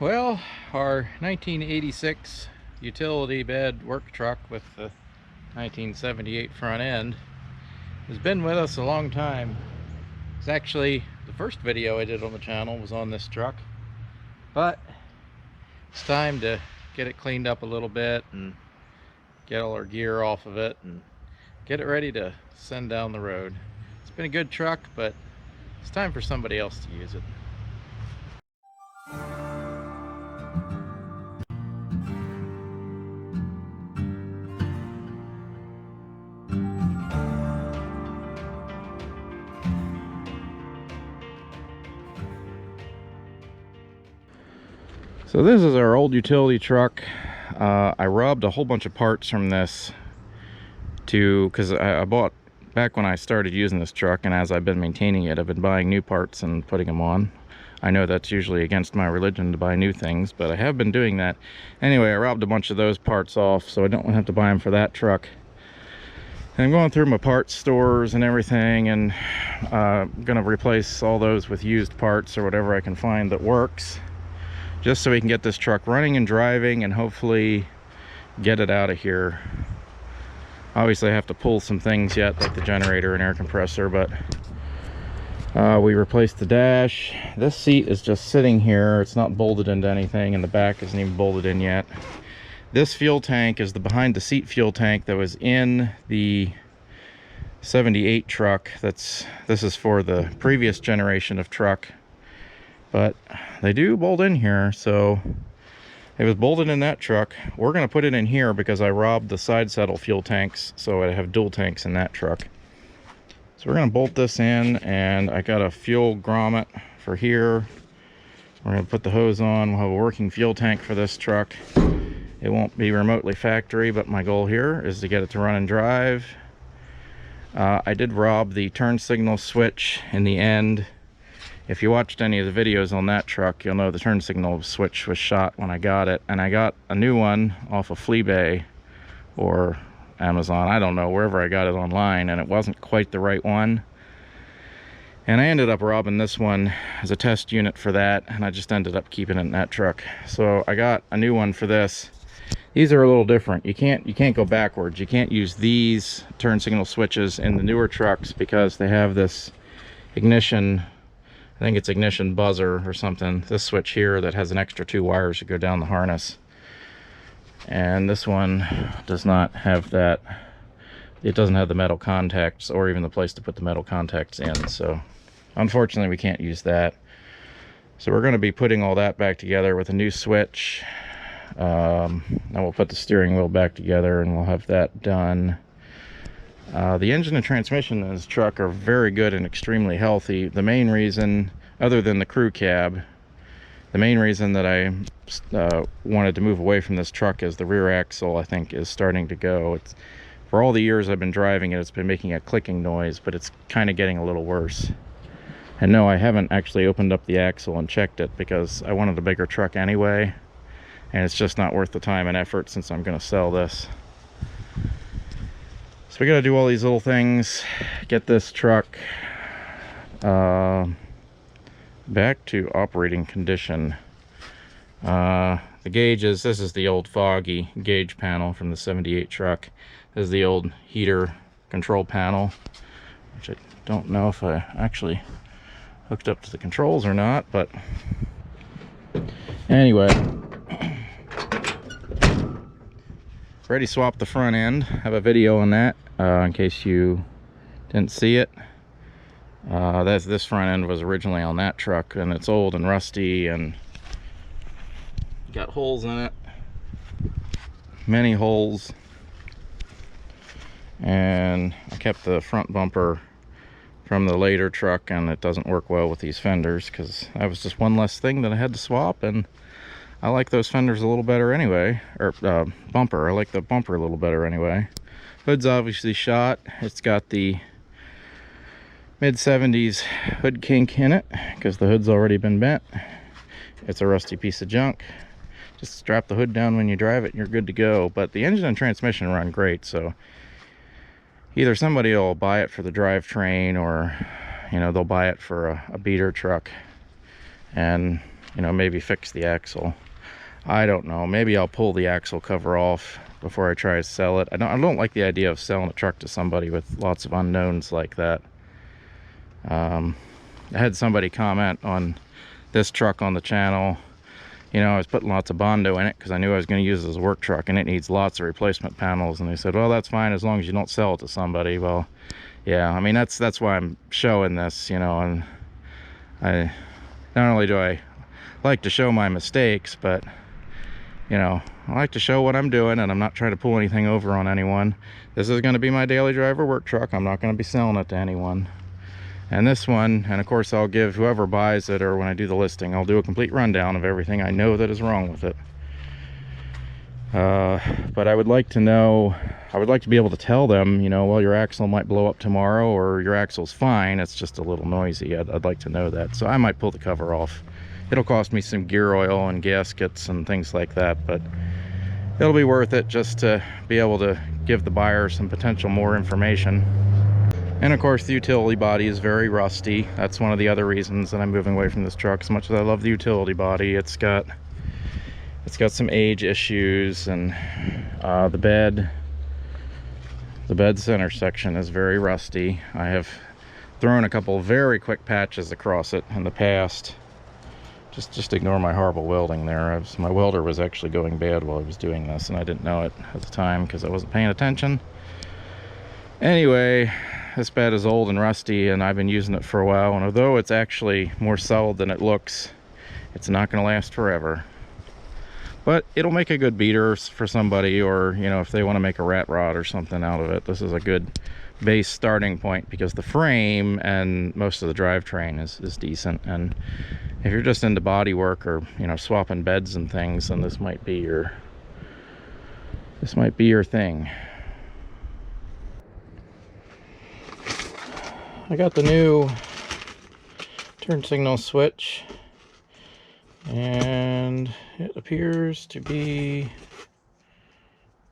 Well, our 1986 utility bed work truck with the 1978 front end has been with us a long time. It's actually the first video I did on the channel was on this truck, but it's time to get it cleaned up a little bit and get all our gear off of it and get it ready to send down the road. It's been a good truck, but it's time for somebody else to use it. So this is our old utility truck. I robbed a whole bunch of parts from this because I bought back when I started using this truck, and as I've been maintaining it, I've been buying new parts and putting them on. I know that's usually against my religion to buy new things, but I have been doing that. Anyway, I robbed a bunch of those parts off so I don't have to buy them for that truck. And I'm going through my parts stores and everything, and I'm gonna replace all those with used parts or whatever I can find that works, just so we can get this truck running and driving and hopefully get it out of here. Obviously I have to pull some things yet, like the generator and air compressor, but we replaced the dash. This seat is just sitting here. It's not bolted into anything, and the back isn't even bolted in yet. This fuel tank is the behind the seat fuel tank that was in the 78 truck. This is for the previous generation of truck, but they do bolt in here, so it was bolted in that truck. We're going to put it in here because I robbed the side saddle fuel tanks, so I have dual tanks in that truck. So we're going to bolt this in, and I got a fuel grommet for here. We're going to put the hose on. We'll have a working fuel tank for this truck. It won't be remotely factory, but my goal here is to get it to run and drive. I did rob the turn signal switch in the end. If you watched any of the videos on that truck, you'll know the turn signal switch was shot when I got it, and I got a new one off of Fleabay or Amazon, I don't know, wherever I got it online, and it wasn't quite the right one. And I ended up robbing this one as a test unit for that, and I just ended up keeping it in that truck. So I got a new one for this. These are a little different. You can't go backwards. You can't use these turn signal switches in the newer trucks because they have this ignition, I think it's ignition buzzer or something, this switch here that has an extra 2 wires that go down the harness. And this one does not have that. It doesn't have the metal contacts or even the place to put the metal contacts in, so unfortunately we can't use that. So we're going to be putting all that back together with a new switch. Then we'll put the steering wheel back together and we'll have that done. The engine and transmission in this truck are very good and extremely healthy. The main reason, other than the crew cab, the main reason that I wanted to move away from this truck is the rear axle, I think, is starting to go. For all the years I've been driving it, it's been making a clicking noise, but it's kind of getting a little worse. And no, I haven't actually opened up the axle and checked it because I wanted a bigger truck anyway, and it's just not worth the time and effort since I'm going to sell this. So we got to do all these little things, get this truck back to operating condition. The gauges, this is the old foggy gauge panel from the 78 truck. This is the old heater control panel, which I don't know if I actually hooked up to the controls or not, but anyway. Already swapped the front end. I have a video on that in case you didn't see it. This front end was originally on that truck, and it's old and rusty and got holes in it, many holes. And I kept the front bumper from the later truck, and it doesn't work well with these fenders because that was just one less thing that I had to swap, and I like those fenders a little better anyway, or bumper. I like the bumper a little better anyway. Hood's obviously shot. It's got the mid-70s hood kink in it because the hood's already been bent. It's a rusty piece of junk. Just strap the hood down when you drive it and you're good to go. But the engine and transmission run great, so either somebody will buy it for the drivetrain, or they'll buy it for a beater truck. And you know, maybe fix the axle. I don't know. Maybe I'll pull the axle cover off before I try to sell it. I don't like the idea of selling a truck to somebody with lots of unknowns like that. I had somebody comment on this truck on the channel. You know, I was putting lots of Bondo in it because I knew I was going to use it as a work truck, and it needs lots of replacement panels. And they said, well, that's fine as long as you don't sell it to somebody. Well, yeah, I mean, that's why I'm showing this, you know. And I not only do I like to show my mistakes, but you know, I like to show what I'm doing, and I'm not trying to pull anything over on anyone. This is going to be my daily driver work truck. I'm not going to be selling it to anyone. And this one, and of course I'll give whoever buys it, or when I do the listing, I'll do a complete rundown of everything I know that is wrong with it. But I would like to know, I would like to be able to tell them, you know, well, your axle might blow up tomorrow, or your axle's fine, it's just a little noisy. I'd like to know that. So I might pull the cover off. It'll cost me some gear oil and gaskets and things like that, but it'll be worth it just to be able to give the buyer some potential more information. And of course the utility body is very rusty. That's one of the other reasons that I'm moving away from this truck. As much as I love the utility body, it's got some age issues, and the bed center section is very rusty. I have thrown a couple very quick patches across it in the past. Just ignore my horrible welding there. My welder was actually going bad while I was doing this, and I didn't know it at the time because I wasn't paying attention. Anyway, this bed is old and rusty, and I've been using it for a while, and although it's actually more solid than it looks, it's not going to last forever. But it'll make a good beater for somebody, or you know, if they want to make a rat rod or something out of it. This is a good base starting point because the frame and most of the drivetrain is decent. And if you're just into body work, or you know, swapping beds and things, then this might be your thing. I got the new turn signal switch, and it appears to be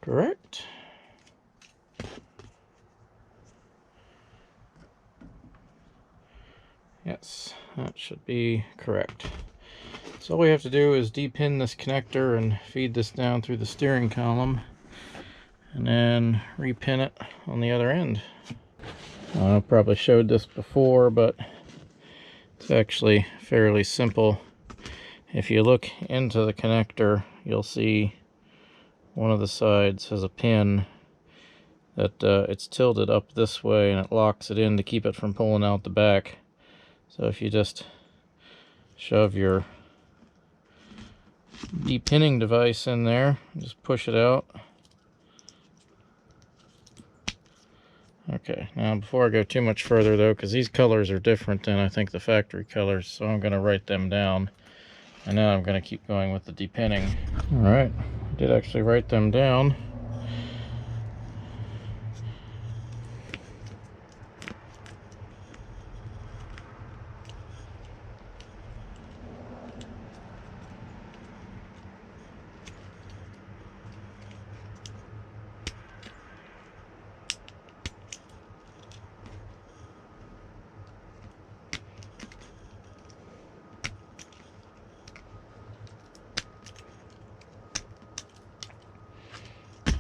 correct. Yes, that should be correct. So all we have to do is depin this connector and feed this down through the steering column, and then repin it on the other end. I probably showed this before, but it's actually fairly simple. If you look into the connector, you'll see one of the sides has a pin that it's tilted up this way, and it locks it in to keep it from pulling out the back. So if you just shove your depinning device in there, just push it out. Okay, now before I go too much further though, because these colors are different than I think the factory colors, so I'm going to write them down, and then I'm going to keep going with the depinning. Alright, I did actually write them down.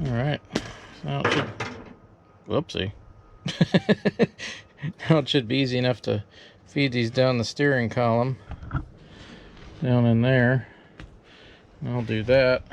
Alright, now it should, whoopsie. Now it should be easy enough to feed these down the steering column, down in there. I'll do that.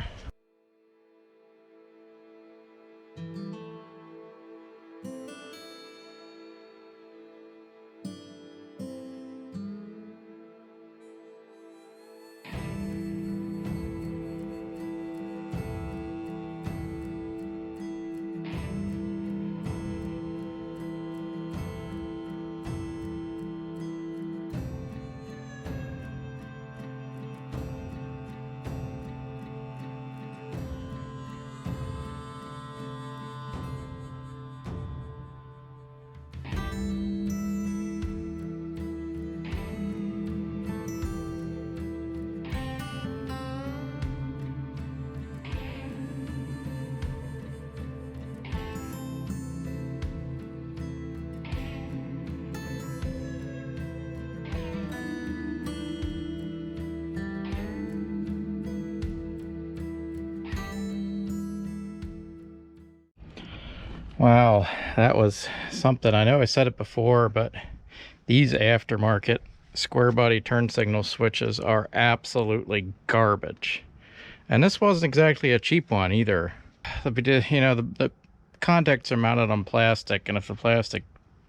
Wow, that was something. I know I said it before, but these aftermarket square body turn signal switches are absolutely garbage. And this wasn't exactly a cheap one either. You know, the contacts are mounted on plastic, and if the plastic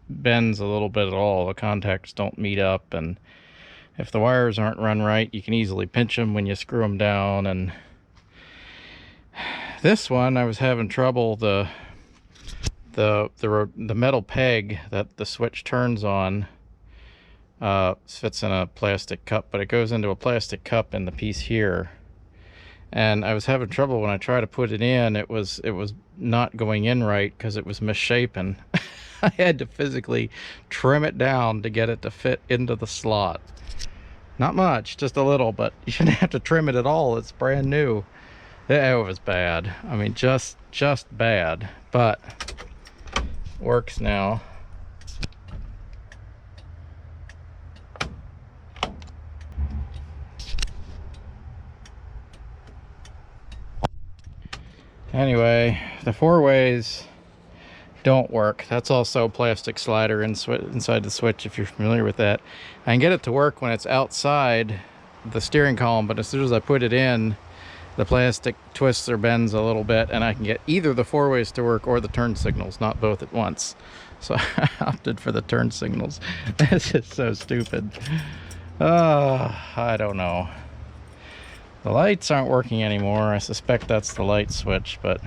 bends a little bit at all, the contacts don't meet up, and if the wires aren't run right, you can easily pinch them when you screw them down. And this one, I was having trouble. The metal peg that the switch turns on fits in a plastic cup, but it goes into a plastic cup in the piece here. And I was having trouble when I tried to put it in. It was not going in right because it was misshapen. I had to physically trim it down to get it to fit into the slot. Not much, just a little, but you shouldn't have to trim it at all. It's brand new. It was bad. I mean, just bad, but works now. Anyway, the 4-ways don't work. That's also a plastic slider inside the switch, if you're familiar with that. I can get it to work when it's outside the steering column, but as soon as I put it in, the plastic twists or bends a little bit, and I can get either the 4-ways to work or the turn signals, not both at once. So I opted for the turn signals. This is so stupid. I don't know. The lights aren't working anymore. I suspect that's the light switch, but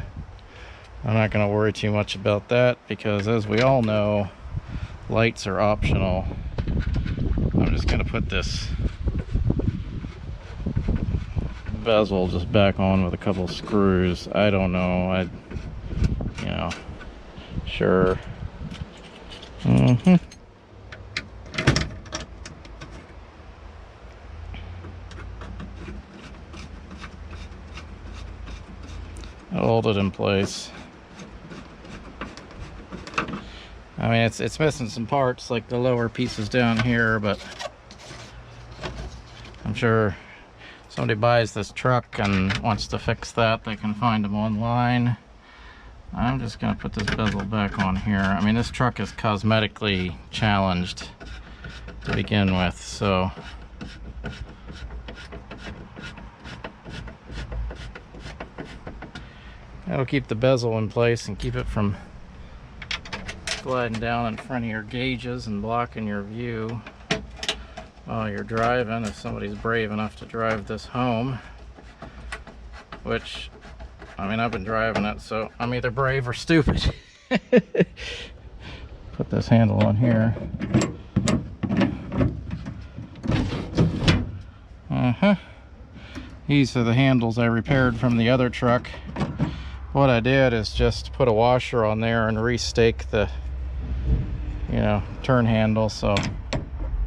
I'm not going to worry too much about that because, as we all know, lights are optional. I'm just going to put this bezel just back on with a couple screws. I don't know. You know, sure. I'll hold it in place. I mean, it's missing some parts, like the lower pieces down here, but I'm sure somebody buys this truck and wants to fix that, they can find them online. I'm just going to put this bezel back on here. I mean, this truck is cosmetically challenged to begin with, so that'll keep the bezel in place and keep it from gliding down in front of your gauges and blocking your view while you're driving, if somebody's brave enough to drive this home. Which, I mean, I've been driving it, so I'm either brave or stupid. Put this handle on here. These are the handles I repaired from the other truck. What I did is just put a washer on there and restake the, you know, turn handle, so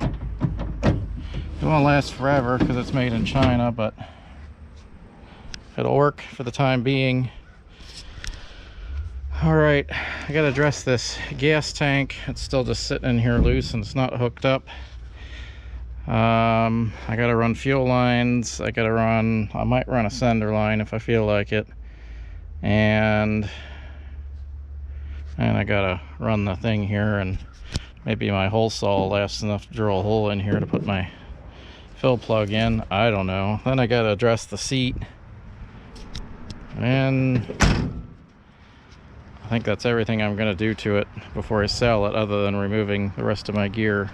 it won't last forever because it's made in China, but it'll work for the time being. Alright, I gotta address this gas tank. It's still just sitting in here loose and it's not hooked up. I gotta run fuel lines. I might run a sender line if I feel like it. And I gotta run the thing here, and maybe my hole saw lasts enough to drill a hole in here to put my fill plug in. I don't know. Then I gotta address the seat, and I think that's everything I'm gonna do to it before I sell it, other than removing the rest of my gear.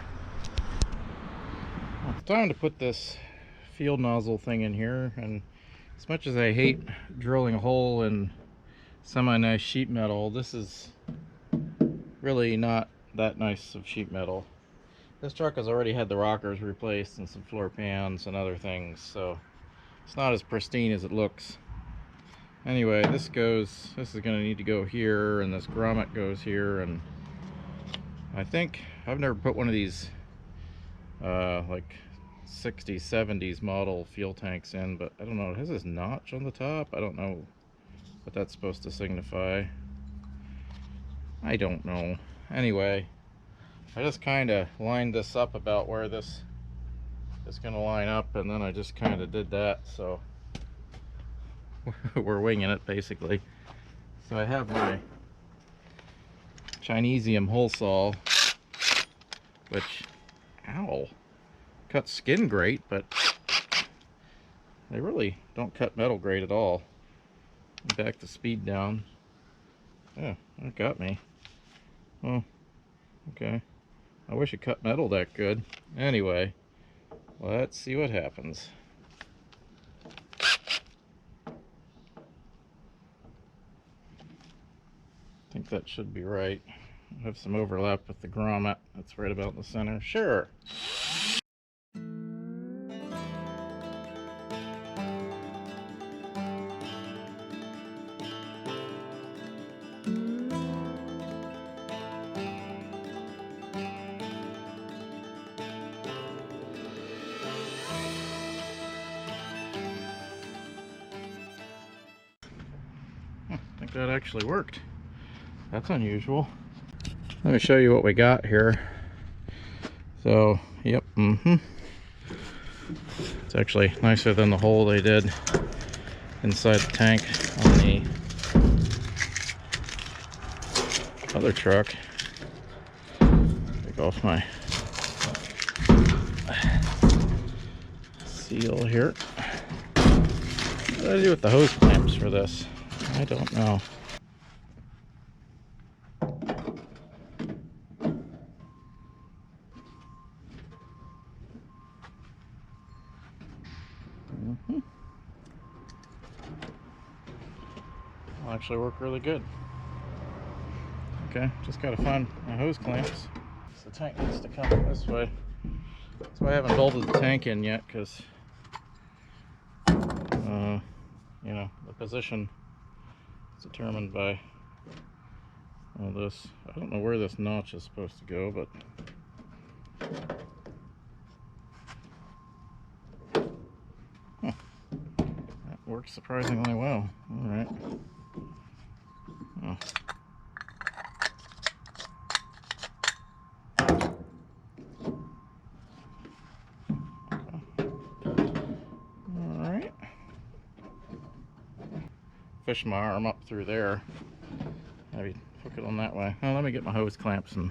It's time to put this field nozzle thing in here, and as much as I hate drilling a hole in semi-nice sheet metal, this is really not that nice of sheet metal. This truck has already had the rockers replaced and some floor pans and other things, so it's not as pristine as it looks. Anyway, this is going to need to go here, and this grommet goes here, and I think I've never put one of these like 60s 70s model fuel tanks in, but I don't know, it has this notch on the top. I don't know what that's supposed to signify. I don't know. Anyway, I just kind of lined this up about where this is going to line up, and then I just kind of did that, so we're winging it basically. So I have my Chinesium hole saw, which, ow, cuts skin great, but they really don't cut metal great at all. Back the speed down. Yeah, that got me. Oh, okay. I wish it cut metal that good. Anyway, let's see what happens. I think that should be right. I have some overlap with the grommet. That's right about in the center. Sure. I think that actually worked. That's unusual. Let me show you what we got here. So, yep, it's actually nicer than the hole they did inside the tank on the other truck. Take off my seal here. What did I do with the hose clamps for this? I don't know. Will actually work really good. Okay, just gotta find my hose clamps. So the tank needs to come this way. So I haven't bolted the tank in yet because, you know, the position is determined by all this. I don't know where this notch is supposed to go, but that works surprisingly well. All right. Oh. Alright. Fish my arm up through there. Maybe hook it on that way. Well, let me get my hose clamps and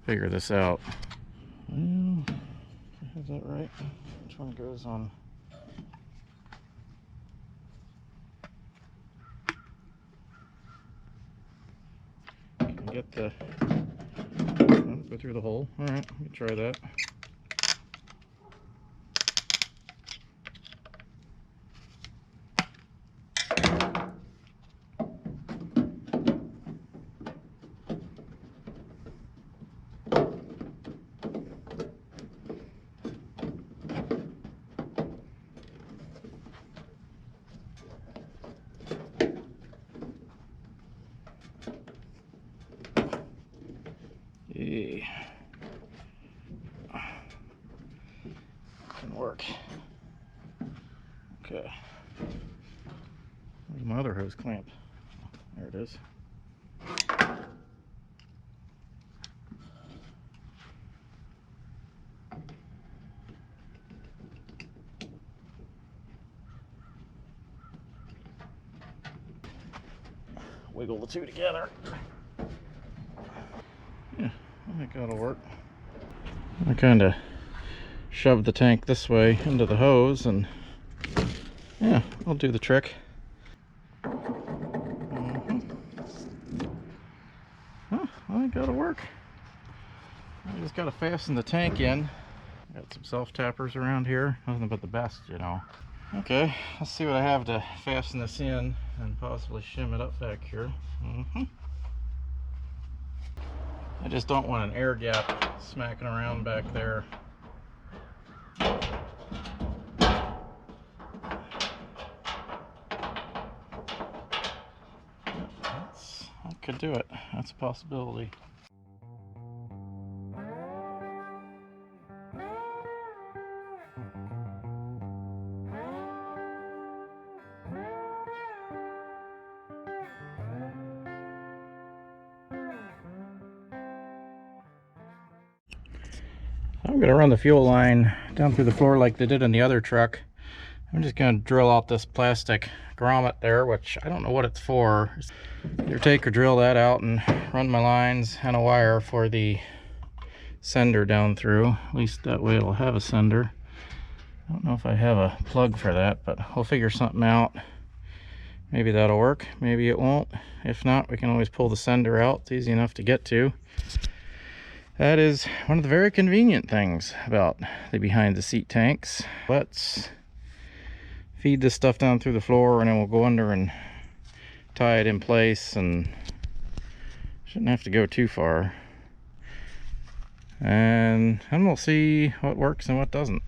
figure this out. Well, is that right? Which one goes on? Can I get the... Oh, go through the hole. Alright, let me try that. Yeah. Can work. Okay. Where's my other hose clamp? There it is. Wiggle the two together. Yeah, I think that'll work. I kind of shoved the tank this way into the hose, and yeah, I'll do the trick. Huh, I think that'll work. I just gotta fasten the tank in. Got some self-tappers around here. Nothing but the best, you know. Okay, let's see what I have to fasten this in and possibly shim it up back here. I just don't want an air gap smacking around back there. I could do it. That's a possibility. I'm going to run the fuel line down through the floor like they did in the other truck, I'm just going to drill out this plastic grommet there, which I don't know what it's for. Either take or drill that out and run my lines and a wire for the sender down through. At least that way it'll have a sender. I don't know if I have a plug for that, but we'll figure something out. Maybe that'll work, maybe it won't. If not, we can always pull the sender out. It's easy enough to get to. That is one of the very convenient things about the behind the seat tanks. Let's feed this stuff down through the floor, and then we'll go under and tie it in place, and shouldn't have to go too far. And then we'll see what works and what doesn't.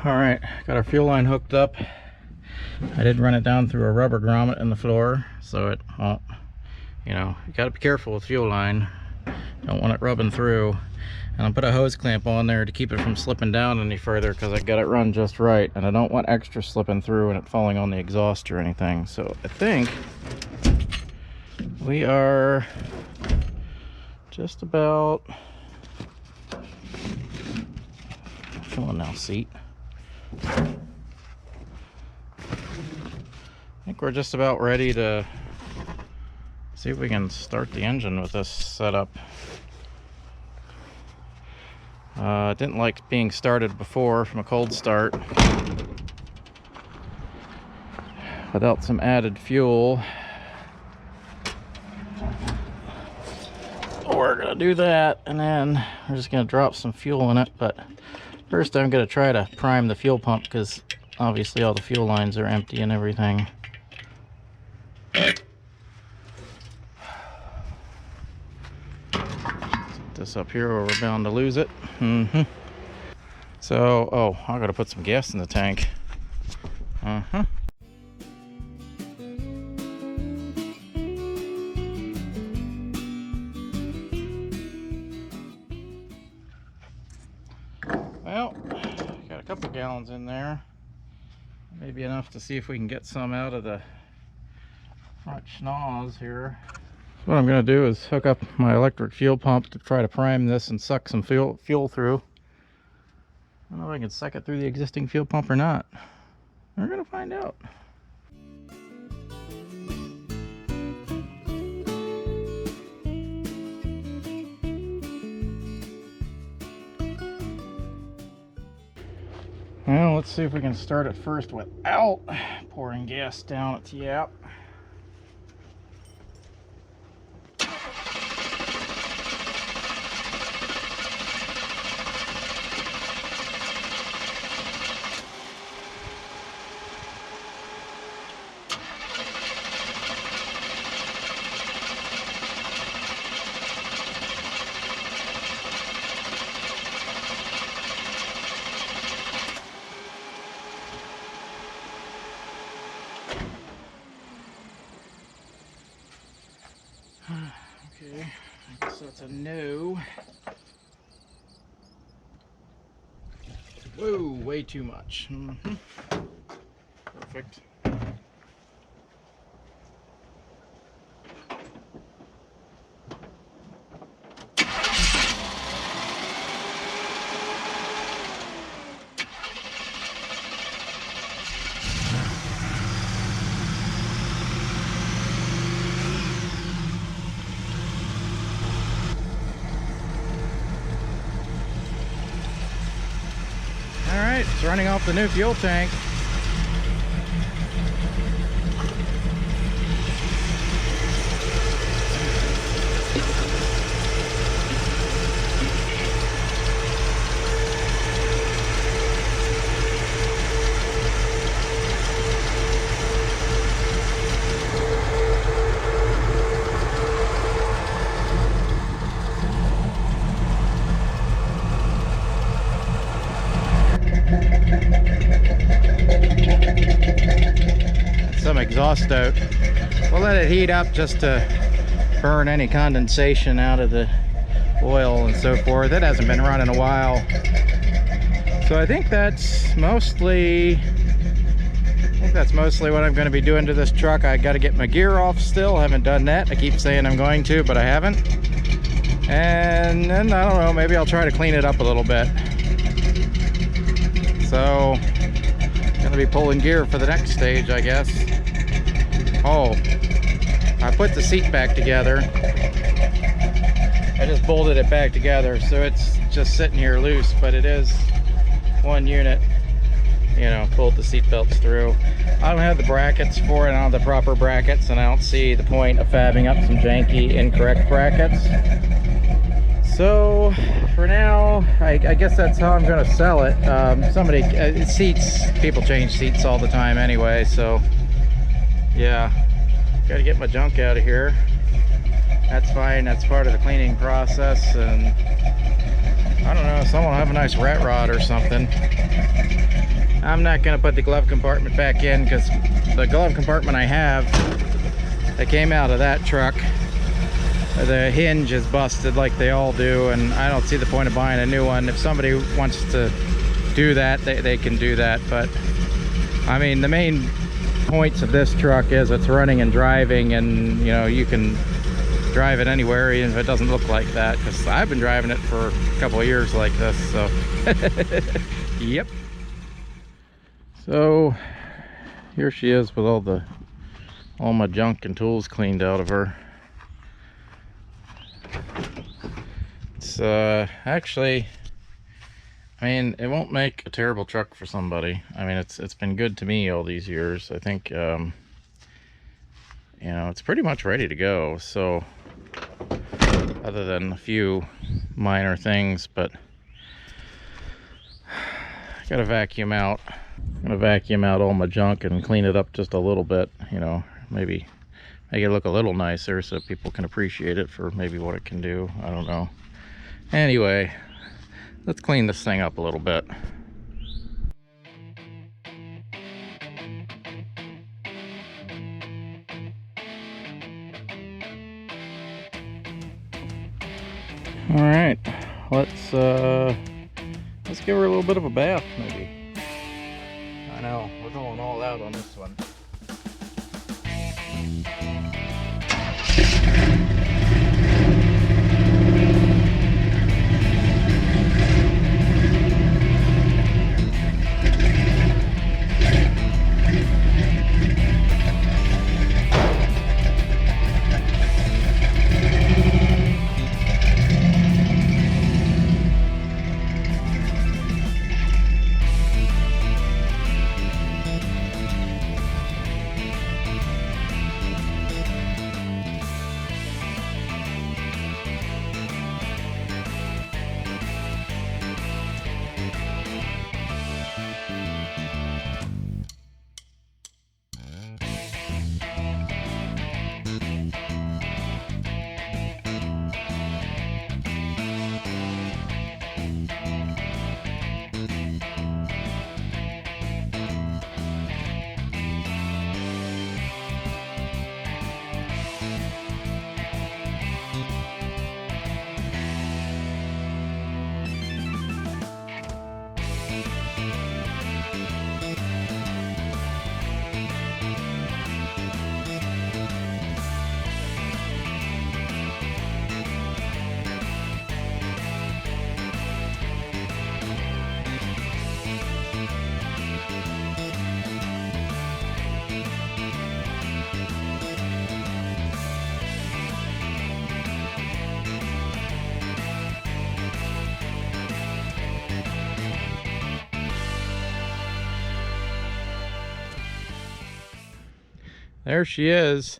All right, got our fuel line hooked up. I did run it down through a rubber grommet in the floor, so it won't, you know, you gotta be careful with fuel line. Don't want it rubbing through. And I'll put a hose clamp on there to keep it from slipping down any further, because I got it run just right, and I don't want extra slipping through and it falling on the exhaust or anything. So I think we are just about filling now seat. I think we're just about ready to see if we can start the engine with this setup. It didn't like being started before from a cold start without some added fuel. We're gonna do that, and then we're just gonna drop some fuel in it. But first I'm gonna try to prime the fuel pump, because obviously all the fuel lines are empty and everything. Set this up here where we're bound to lose it. So, oh, I gotta put some gas in the tank. Well, got a couple gallons in there. Maybe enough to see if we can get some out of the front schnoz here. So what I'm going to do is hook up my electric fuel pump to try to prime this and suck some fuel through. I don't know if I can suck it through the existing fuel pump or not. We're going to find out. Well, let's see if we can start it first without pouring gas down its yap. Okay, I guess that's a no. Whoa, way too much. Perfect. Alright, it's running off the new fuel tank. exhaust out. We'll let it heat up just to burn any condensation out of the oil and so forth. It hasn't been run in a while. So I think that's mostly what I'm going to be doing to this truck. I got to get my gear off still. Haven't done that. I keep saying I'm going to, but I haven't. And then I don't know, maybe I'll try to clean it up a little bit. So gonna be pulling gear for the next stage, I guess. Oh, I put the seat back together. I just bolted it back together, so it's just sitting here loose, but it is one unit. You know, pulled the seat belts through. I don't have the brackets for it. I don't have the proper brackets, and I don't see the point of fabbing up some janky incorrect brackets. So for now, I guess that's how I'm gonna sell it. Seats, people change seats all the time anyway, so yeah, gotta get my junk out of here. That's fine, that's part of the cleaning process. And I don't know, someone will have a nice rat rod or something. I'm not gonna put the glove compartment back in, because the glove compartment I have that came out of that truck, the hinge is busted like they all do, and I don't see the point of buying a new one. If somebody wants to do that, they can do that. But I mean, the main points of this truck is it's running and driving, and you know, you can drive it anywhere even if it doesn't look like that, because I've been driving it for a couple of years like this. So yep. So here she is with all my junk and tools cleaned out of her. It's actually, I mean, it won't make a terrible truck for somebody. I mean, it's been good to me all these years. I think you know, it's pretty much ready to go. So other than a few minor things, but I gotta vacuum out. I'm gonna vacuum out all my junk and clean it up just a little bit, you know, maybe make it look a little nicer so people can appreciate it for maybe what it can do. I don't know. Anyway, let's clean this thing up a little bit. All right, let's give her a little bit of a bath, maybe. I know, we're going all out on this one. There she is.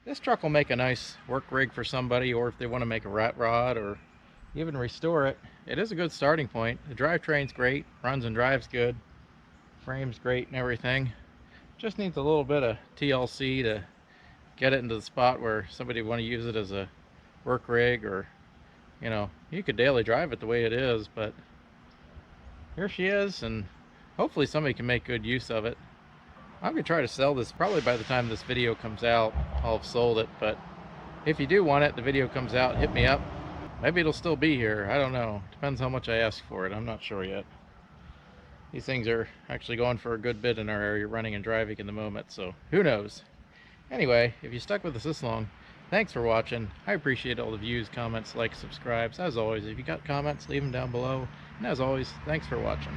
This truck will make a nice work rig for somebody, or if they want to make a rat rod or even restore it. It is a good starting point. The drivetrain's great, runs and drives good, frame's great and everything. Just needs a little bit of TLC to get it into the spot where somebody would want to use it as a work rig, or you know, you could daily drive it the way it is. But here she is, and hopefully somebody can make good use of it. I'm gonna try to sell this. Probably by the time this video comes out, I'll have sold it. But if you do want it, the video comes out, hit me up. Maybe it'll still be here. I don't know. Depends how much I ask for it. I'm not sure yet. These things are actually going for a good bit in our area, running and driving in the moment, so who knows. Anyway, if you stuck with us this long, thanks for watching. I appreciate all the views, comments, likes, subscribes. As always, if you got comments, leave them down below. And as always, thanks for watching.